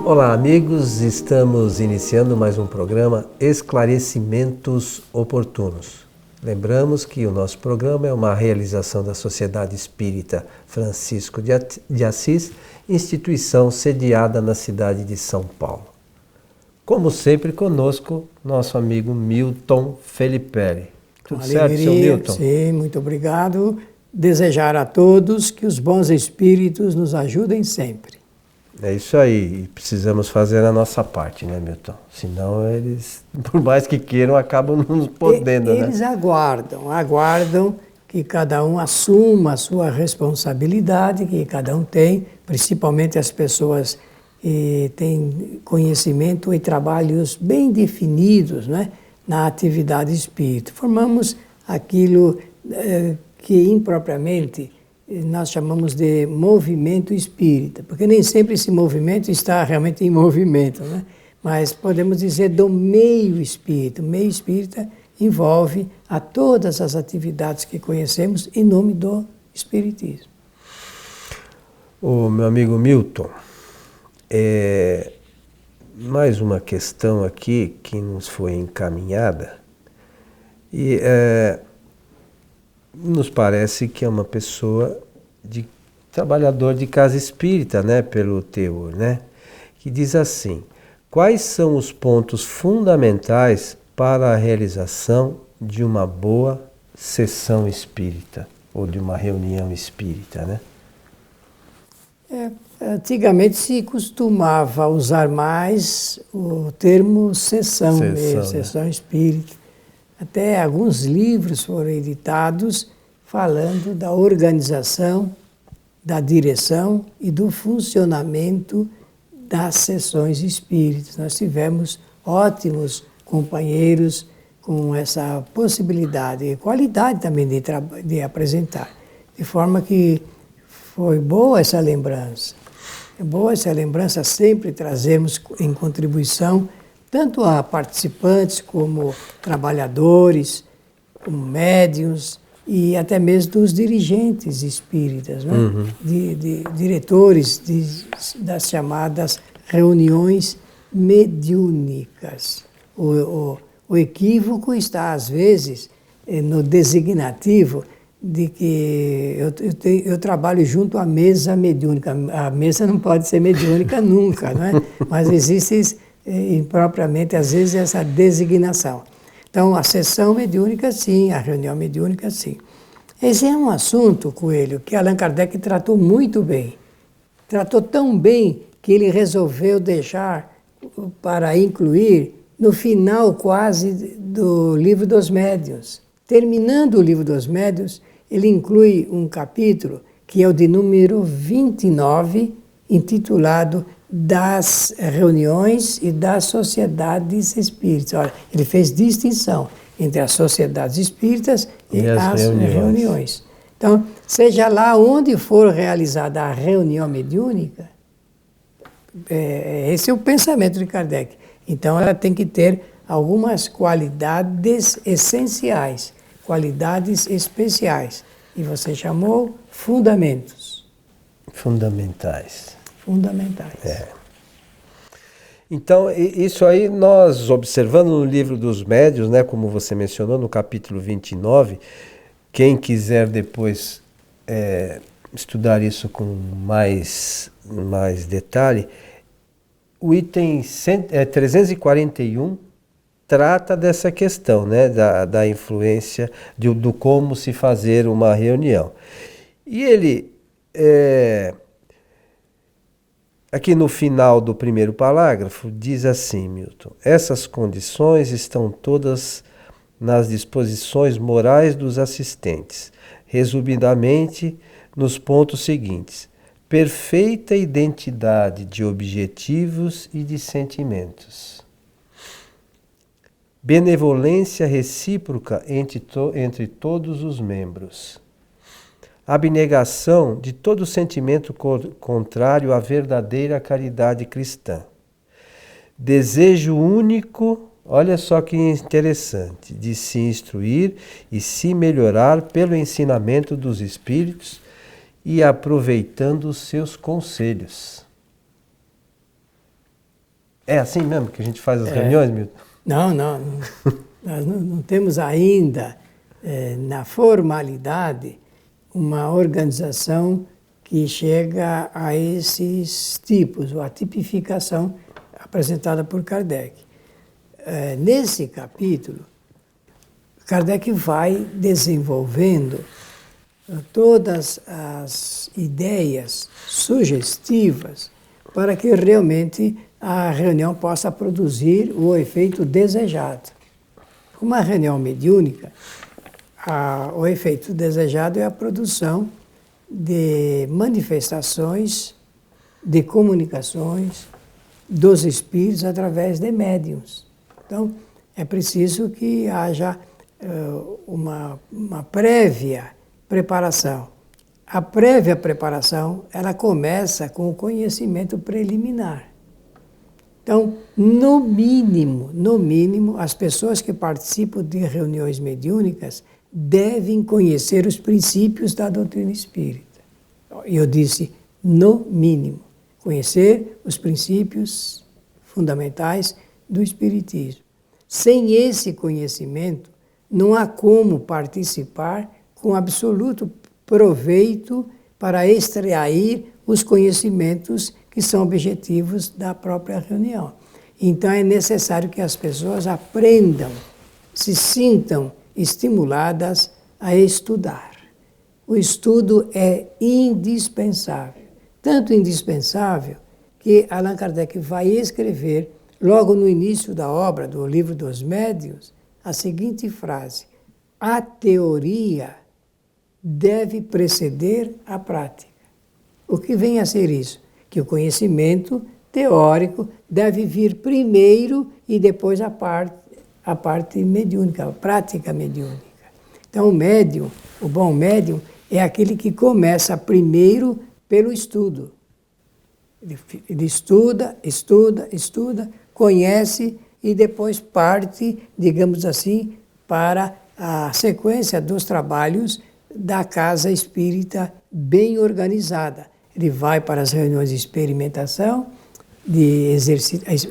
Olá, amigos, estamos iniciando mais um programa Esclarecimentos Oportunos. Lembramos que o nosso programa é uma realização da Sociedade Espírita Francisco de Assis, instituição sediada na cidade de São Paulo. Como sempre, conosco, nosso amigo Milton Felipe. Tudo certo, seu Milton? Sim, muito obrigado. Desejar a todos que os bons espíritos nos ajudem sempre. É isso aí, e precisamos fazer a nossa parte, né, Milton? Senão eles, por mais que queiram, acabam não podendo, né? Eles aguardam que cada um assuma a sua responsabilidade, que cada um tem, principalmente as pessoas que têm conhecimento e trabalhos bem definidos, né, na atividade espírita. Formamos aquilo que impropriamente nós chamamos de movimento espírita, porque nem sempre esse movimento está realmente em movimento, né? Mas podemos dizer do meio espírita. O meio espírita envolve a todas as atividades que conhecemos em nome do espiritismo. O meu amigo Milton, mais uma questão aqui que nos foi encaminhada e nos parece que é uma pessoa trabalhador de casa espírita, né, pelo teor, né, que diz assim: quais são os pontos fundamentais para a realização de uma boa sessão espírita ou de uma reunião espírita, né? Antigamente se costumava usar mais o termo sessão mesmo, sessão espírita. Até alguns livros foram editados falando da organização, da direção e do funcionamento das sessões espíritas. Nós tivemos ótimos companheiros com essa possibilidade e qualidade também de apresentar. De forma que foi boa essa lembrança. É boa essa lembrança, sempre trazemos em contribuição tanto a participantes como trabalhadores, como médiuns e até mesmo dos dirigentes espíritas, né? Diretores das chamadas reuniões mediúnicas. O equívoco está, às vezes, no designativo de que eu trabalho junto à mesa mediúnica. A mesa não pode ser mediúnica nunca, não é? Mas existe impropriamente, às vezes, essa designação. Então, a sessão mediúnica, sim, a reunião mediúnica, sim. Esse é um assunto, Coelho, que Allan Kardec tratou muito bem. Tratou tão bem que ele resolveu deixar para incluir no final quase do Livro dos Médiuns. Terminando o Livro dos Médiuns, ele inclui um capítulo que é o de número 29, intitulado das reuniões e das sociedades espíritas. Olha, ele fez distinção entre as sociedades espíritas e as reuniões. Então, seja lá onde for realizada a reunião mediúnica, esse é o pensamento de Kardec. Então, ela tem que ter algumas qualidades essenciais, qualidades especiais. E você chamou fundamentos. Fundamentais. Então, isso aí nós observando no Livro dos Médiuns, né, como você mencionou, no capítulo 29, quem quiser depois estudar isso com mais detalhe, o item 341 trata dessa questão, né, da influência, do como se fazer uma reunião. E ele aqui no final do primeiro parágrafo, diz assim, Milton: essas condições estão todas nas disposições morais dos assistentes, resumidamente nos pontos seguintes: perfeita identidade de objetivos e de sentimentos, benevolência recíproca entre todos os membros, abnegação de todo sentimento contrário à verdadeira caridade cristã, desejo único, olha só que interessante, de se instruir e se melhorar pelo ensinamento dos Espíritos e aproveitando os seus conselhos. É assim mesmo que a gente faz as reuniões, Milton? Não, nós não temos ainda, na formalidade, uma organização que chega a esses tipos, ou a tipificação apresentada por Kardec. Nesse capítulo, Kardec vai desenvolvendo todas as ideias sugestivas para que realmente a reunião possa produzir o efeito desejado. Uma reunião mediúnica, o efeito desejado é a produção de manifestações, de comunicações dos espíritos através de médiuns. Então, é preciso que haja uma prévia preparação. A prévia preparação, ela começa com o conhecimento preliminar. Então, no mínimo, as pessoas que participam de reuniões mediúnicas devem conhecer os princípios da doutrina espírita. E eu disse, no mínimo, conhecer os princípios fundamentais do espiritismo. Sem esse conhecimento, não há como participar com absoluto proveito para extrair os conhecimentos que são objetivos da própria reunião. Então é necessário que as pessoas aprendam, se sintam estimuladas a estudar. O estudo é indispensável, tanto indispensável que Allan Kardec vai escrever, logo no início da obra, do Livro dos Médiuns, a seguinte frase: a teoria deve preceder a prática. O que vem a ser isso? Que o conhecimento teórico deve vir primeiro e depois a parte mediúnica, a prática mediúnica. Então o médium, o bom médium, é aquele que começa primeiro pelo estudo. Ele estuda, conhece e depois parte, digamos assim, para a sequência dos trabalhos da casa espírita bem organizada. Ele vai para as reuniões de experimentação,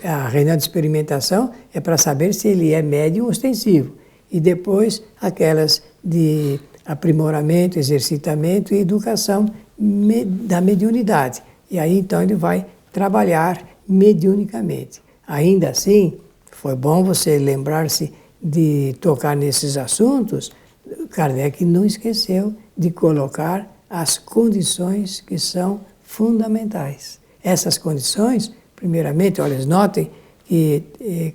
a reunião de experimentação é para saber se ele é médium ostensivo. E depois aquelas de aprimoramento, exercitamento e educação da mediunidade. E aí então ele vai trabalhar mediunicamente. Ainda assim, foi bom você lembrar-se de tocar nesses assuntos. Kardec não esqueceu de colocar as condições que são fundamentais. Essas condições, primeiramente, olha, notem que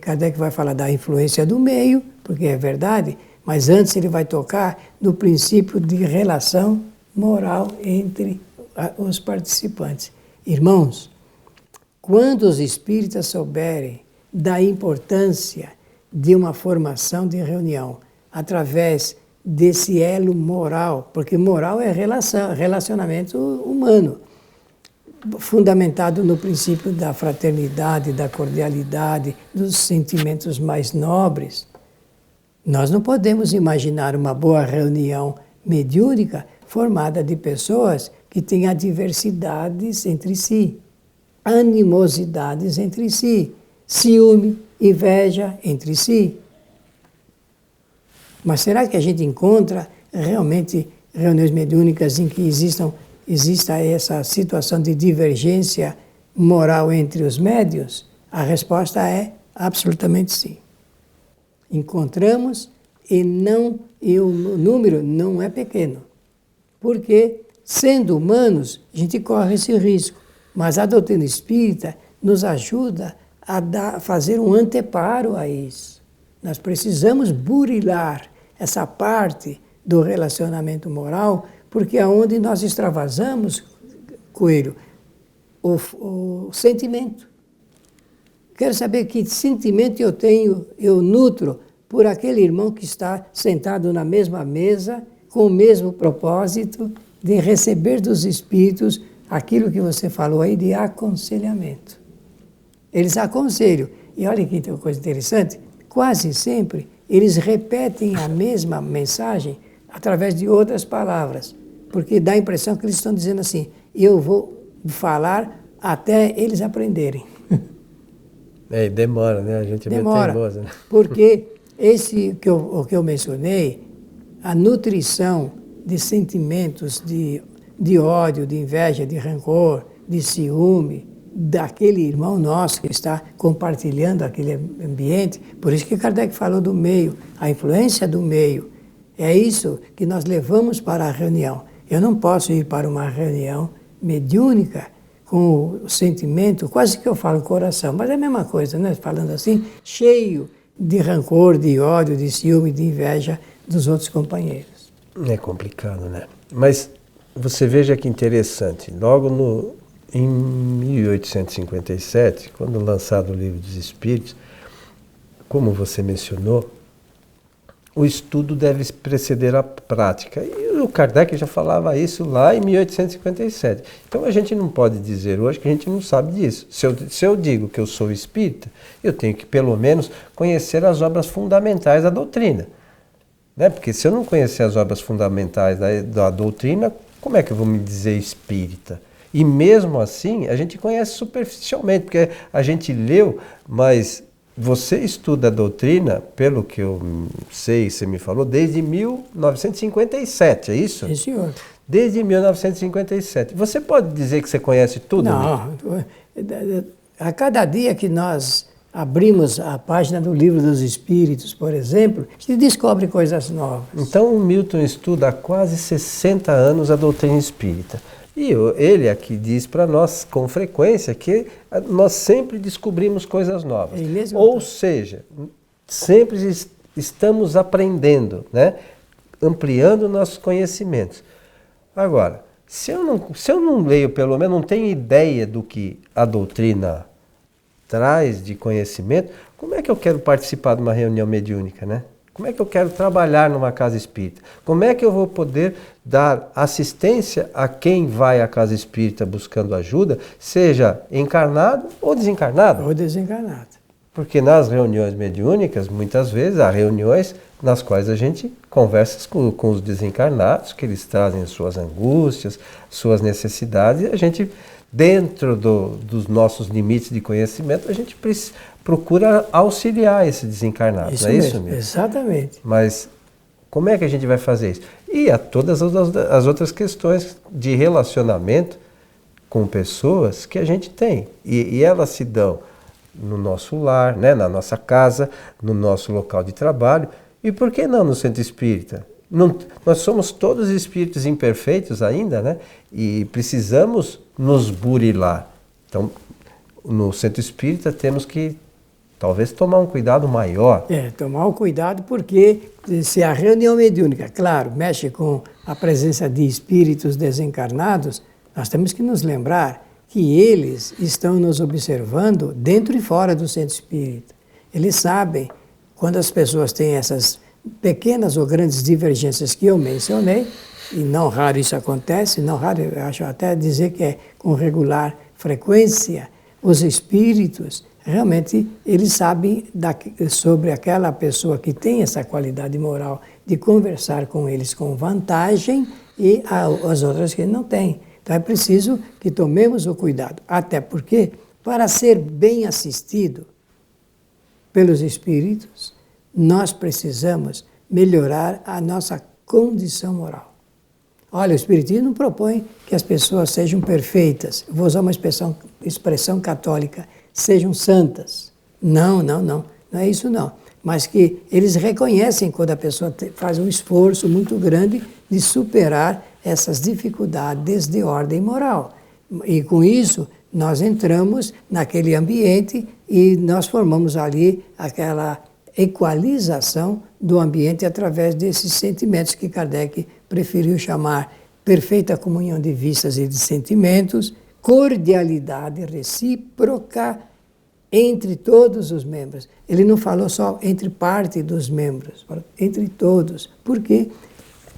Kardec vai falar da influência do meio, porque é verdade, mas antes ele vai tocar no princípio de relação moral entre os participantes. Irmãos, quando os espíritas souberem da importância de uma formação de reunião através desse elo moral, porque moral é relacionamento humano, fundamentado no princípio da fraternidade, da cordialidade, dos sentimentos mais nobres. Nós não podemos imaginar uma boa reunião mediúnica formada de pessoas que têm adversidades entre si, animosidades entre si, ciúme, inveja entre si. Mas será que a gente encontra realmente reuniões mediúnicas em que exista essa situação de divergência moral entre os médiuns? A resposta é absolutamente sim. Encontramos e o número não é pequeno. Porque, sendo humanos, a gente corre esse risco. Mas a doutrina espírita nos ajuda a fazer um anteparo a isso. Nós precisamos burilar essa parte do relacionamento moral, porque é onde nós extravasamos, Coelho, o sentimento. Quero saber que sentimento eu nutro por aquele irmão que está sentado na mesma mesa, com o mesmo propósito de receber dos espíritos aquilo que você falou aí de aconselhamento. Eles aconselham. E olha que coisa interessante, quase sempre eles repetem a mesma mensagem através de outras palavras, porque dá a impressão que eles estão dizendo assim, eu vou falar até eles aprenderem. É, demora, né? A gente é meio Demora, teimoso, né? porque o que eu mencionei, a nutrição de sentimentos de ódio, de inveja, de rancor, de ciúme, daquele irmão nosso que está compartilhando aquele ambiente, por isso que Kardec falou do meio, a influência do meio. É isso que nós levamos para a reunião. Eu não posso ir para uma reunião mediúnica com o sentimento, quase que eu falo coração, mas é a mesma coisa, né? Falando assim, cheio de rancor, de ódio, de ciúme, de inveja dos outros companheiros. É complicado, né? Mas você veja que interessante, logo em 1857, quando lançado o Livro dos Espíritos, como você mencionou, o estudo deve preceder a prática. E o Kardec já falava isso lá em 1857. Então a gente não pode dizer hoje que a gente não sabe disso. Se eu digo que eu sou espírita, eu tenho que pelo menos conhecer as obras fundamentais da doutrina. Né? Porque se eu não conhecer as obras fundamentais da doutrina, como é que eu vou me dizer espírita? E mesmo assim, a gente conhece superficialmente, porque a gente leu, mas você estuda a doutrina, pelo que eu sei, você me falou, desde 1957, é isso? Sim, senhor. Desde 1957. Você pode dizer que você conhece tudo? Não. A cada dia que nós abrimos a página do Livro dos Espíritos, por exemplo, a gente descobre coisas novas. Então o Milton estuda há quase 60 anos a doutrina espírita. E ele aqui diz para nós com frequência que nós sempre descobrimos coisas novas. Ou seja, sempre estamos aprendendo, né? Ampliando nossos conhecimentos. Agora, se eu não leio, pelo menos não tenho ideia do que a doutrina traz de conhecimento, como é que eu quero participar de uma reunião mediúnica, né? Como é que eu quero trabalhar numa casa espírita? Como é que eu vou poder dar assistência a quem vai à casa espírita buscando ajuda, seja encarnado ou desencarnado? Ou desencarnado. Porque nas reuniões mediúnicas, muitas vezes, há reuniões nas quais a gente conversa com os desencarnados, que eles trazem suas angústias, suas necessidades, e a gente, dentro dos nossos limites de conhecimento, a gente procura auxiliar esse desencarnado, Isso não é mesmo, isso mesmo? Exatamente. Mas como é que a gente vai fazer isso? E há todas as outras questões de relacionamento com pessoas que a gente tem. E elas se dão no nosso lar, né, na nossa casa, no nosso local de trabalho. E por que não no centro espírita? Nós somos todos espíritos imperfeitos ainda, né? E precisamos nos burilar. Então, no centro espírita temos que talvez tomar um cuidado maior. Tomar um cuidado porque se a reunião mediúnica, claro, mexe com a presença de espíritos desencarnados, nós temos que nos lembrar que eles estão nos observando dentro e fora do centro espírita. Eles sabem quando as pessoas têm essas pequenas ou grandes divergências que eu mencionei, e não raro isso acontece, não raro, eu acho até dizer que é com regular frequência, os espíritos realmente eles sabem sobre aquela pessoa que tem essa qualidade moral de conversar com eles com vantagem e as outras que não têm. Então é preciso que tomemos o cuidado, até porque para ser bem assistido pelos espíritos, nós precisamos melhorar a nossa condição moral. Olha, o Espiritismo propõe que as pessoas sejam perfeitas. Vou usar uma expressão católica, sejam santas. Não é isso não. Mas que eles reconhecem quando a pessoa faz um esforço muito grande de superar essas dificuldades de ordem moral. E com isso, nós entramos naquele ambiente e nós formamos ali aquela equalização do ambiente através desses sentimentos que Kardec preferiu chamar perfeita comunhão de vistas e de sentimentos, cordialidade recíproca entre todos os membros. Ele não falou só entre parte dos membros, falou entre todos, porque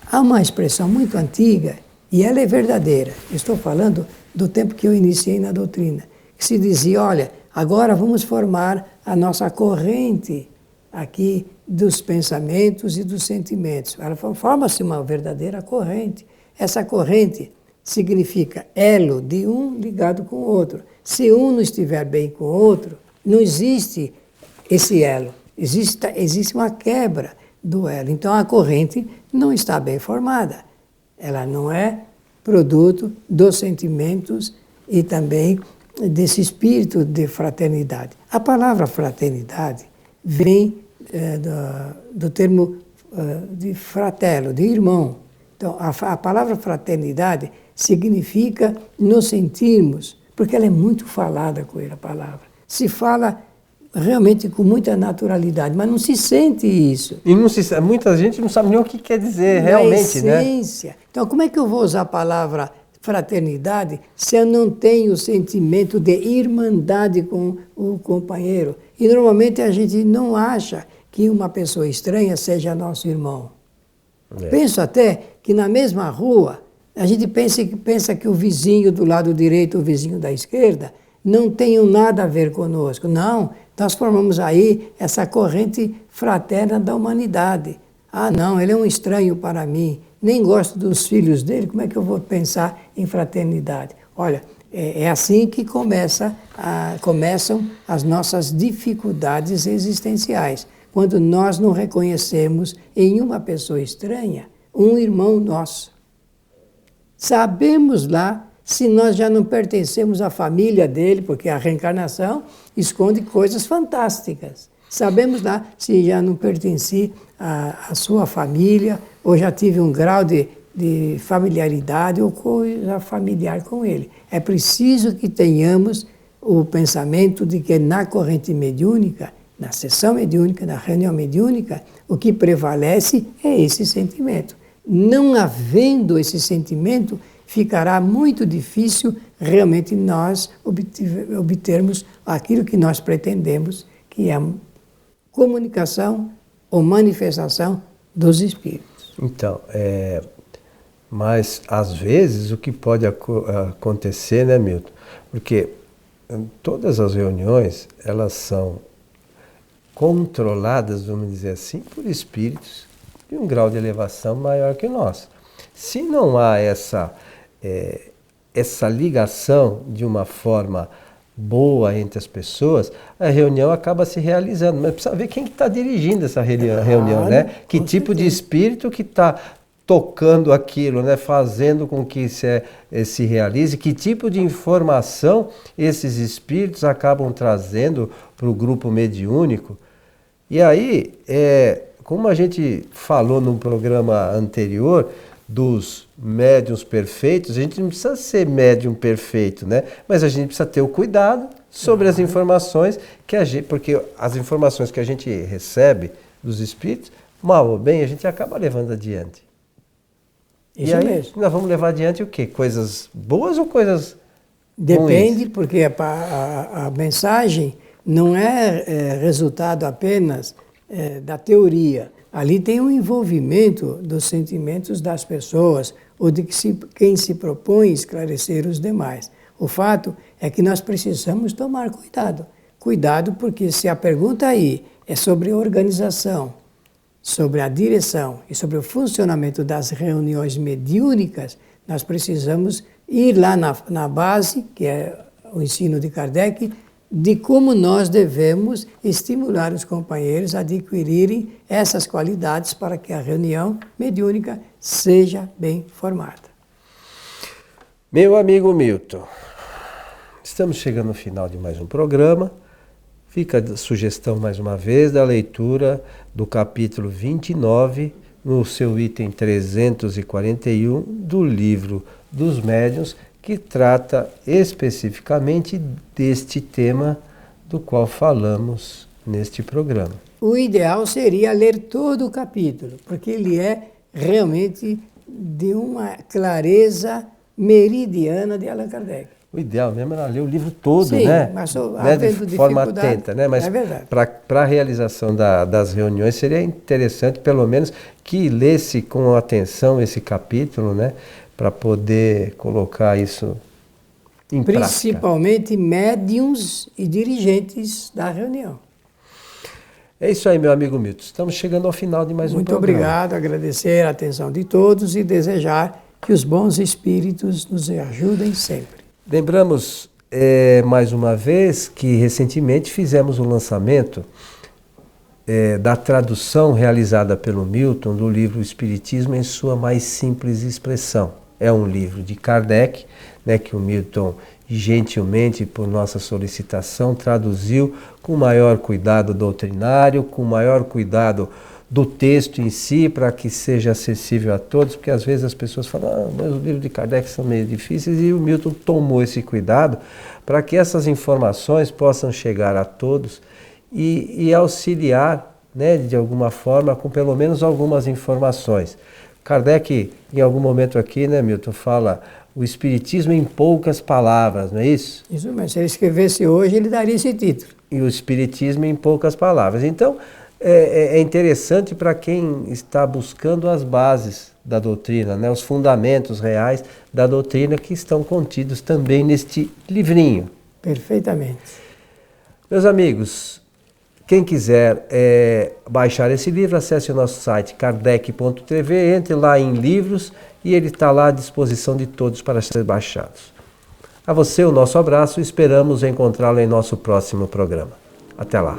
há uma expressão muito antiga e ela é verdadeira. Estou falando do tempo que eu iniciei na doutrina, que se dizia, olha, agora vamos formar a nossa corrente aqui dos pensamentos e dos sentimentos. Forma-se uma verdadeira corrente. Essa corrente significa elo de um ligado com o outro. Se um não estiver bem com o outro, não existe esse elo, existe uma quebra do elo. Então a corrente não está bem formada. Ela não é produto dos sentimentos e também desse espírito de fraternidade. A palavra fraternidade vem do termo de fratello, de irmão. Então, a palavra fraternidade significa nos sentirmos, porque ela é muito falada com ele, a palavra. Se fala realmente com muita naturalidade, mas não se sente isso. E muita gente não sabe nem o que quer dizer realmente, né? Essência. Então, como é que eu vou usar a palavra fraternidade se eu não tenho o sentimento de irmandade com o companheiro? E normalmente a gente não acha que uma pessoa estranha seja nosso irmão. Penso até que na mesma rua, a gente pensa que o vizinho do lado direito, o vizinho da esquerda, não tenham nada a ver conosco. Não, nós formamos aí essa corrente fraterna da humanidade. Ah, não, ele é um estranho para mim, nem gosto dos filhos dele, como é que eu vou pensar em fraternidade? Olha, é assim que começam as nossas dificuldades existenciais, quando nós não reconhecemos em uma pessoa estranha um irmão nosso. Sabemos lá se nós já não pertencemos à família dele, porque a reencarnação esconde coisas fantásticas. Sabemos lá se já não pertenci à sua família, ou já tive um grau de familiaridade ou coisa familiar com ele. É preciso que tenhamos o pensamento de que na corrente mediúnica, na sessão mediúnica, na reunião mediúnica, o que prevalece é esse sentimento. Não havendo esse sentimento, ficará muito difícil realmente nós obtermos aquilo que nós pretendemos, que é a comunicação ou manifestação dos espíritos. Então, mas às vezes o que pode acontecer, né, Milton? Porque todas as reuniões, elas são controladas, vamos dizer assim, por espíritos de um grau de elevação maior que o nosso. Se não há essa ligação de uma forma boa entre as pessoas, a reunião acaba se realizando. Mas precisa ver quem está dirigindo essa reunião, né? Que tipo de espírito que está tocando aquilo, né? Fazendo com que se realize, que tipo de informação esses espíritos acabam trazendo para o grupo mediúnico. E aí, como a gente falou no programa anterior, dos médiuns perfeitos, a gente não precisa ser médium perfeito, né? Mas a gente precisa ter o cuidado sobre as informações porque as informações que a gente recebe dos espíritos, mal ou bem, a gente acaba levando adiante. Isso e aí, mesmo. Nós vamos levar adiante o quê? Coisas boas ou coisas Depende, ruins? porque a mensagem não é resultado apenas da teoria. Ali tem um envolvimento dos sentimentos das pessoas ou de quem se propõe esclarecer os demais. O fato é que nós precisamos tomar cuidado. Cuidado porque se a pergunta aí é sobre organização, sobre a direção e sobre o funcionamento das reuniões mediúnicas, nós precisamos ir lá na base, que é o ensino de Kardec, de como nós devemos estimular os companheiros a adquirirem essas qualidades para que a reunião mediúnica seja bem formada. Meu amigo Milton, estamos chegando ao final de mais um programa. Fica a sugestão mais uma vez da leitura do capítulo 29, no seu item 341 do livro dos Médiuns, que trata especificamente deste tema do qual falamos neste programa. O ideal seria ler todo o capítulo, porque ele é realmente de uma clareza meridiana de Allan Kardec. O ideal mesmo era ler o livro todo, Sim, né? mas De forma atenta, né? Mas é verdade. Para a realização das reuniões seria interessante, pelo menos, que lesse com atenção esse capítulo, né? Para poder colocar isso em prática. Principalmente médiuns e dirigentes da reunião. É isso aí, meu amigo Milton. Estamos chegando ao final de mais um programa. Muito obrigado, agradecer a atenção de todos e desejar que os bons espíritos nos ajudem sempre. Lembramos mais uma vez que recentemente fizemos o lançamento da tradução realizada pelo Milton do livro Espiritismo em sua mais simples expressão. É um livro de Kardec, né, que o Milton gentilmente, por nossa solicitação, traduziu com maior cuidado doutrinário, com maior cuidado do texto em si, para que seja acessível a todos, porque às vezes as pessoas falam, mas os livros de Kardec são meio difíceis, e o Milton tomou esse cuidado para que essas informações possam chegar a todos e auxiliar, né, de alguma forma, com pelo menos algumas informações. Kardec, em algum momento aqui, né, Milton, fala o Espiritismo em poucas palavras, não é isso? Isso, mas se ele escrevesse hoje, ele daria esse título. E o Espiritismo em poucas palavras. Então, é interessante para quem está buscando as bases da doutrina, né, os fundamentos reais da doutrina que estão contidos também neste livrinho. Perfeitamente. Meus amigos, quem quiser baixar esse livro, acesse o nosso site kardec.tv, entre lá em livros e ele está lá à disposição de todos para ser baixados. A você o nosso abraço e esperamos encontrá-lo em nosso próximo programa. Até lá.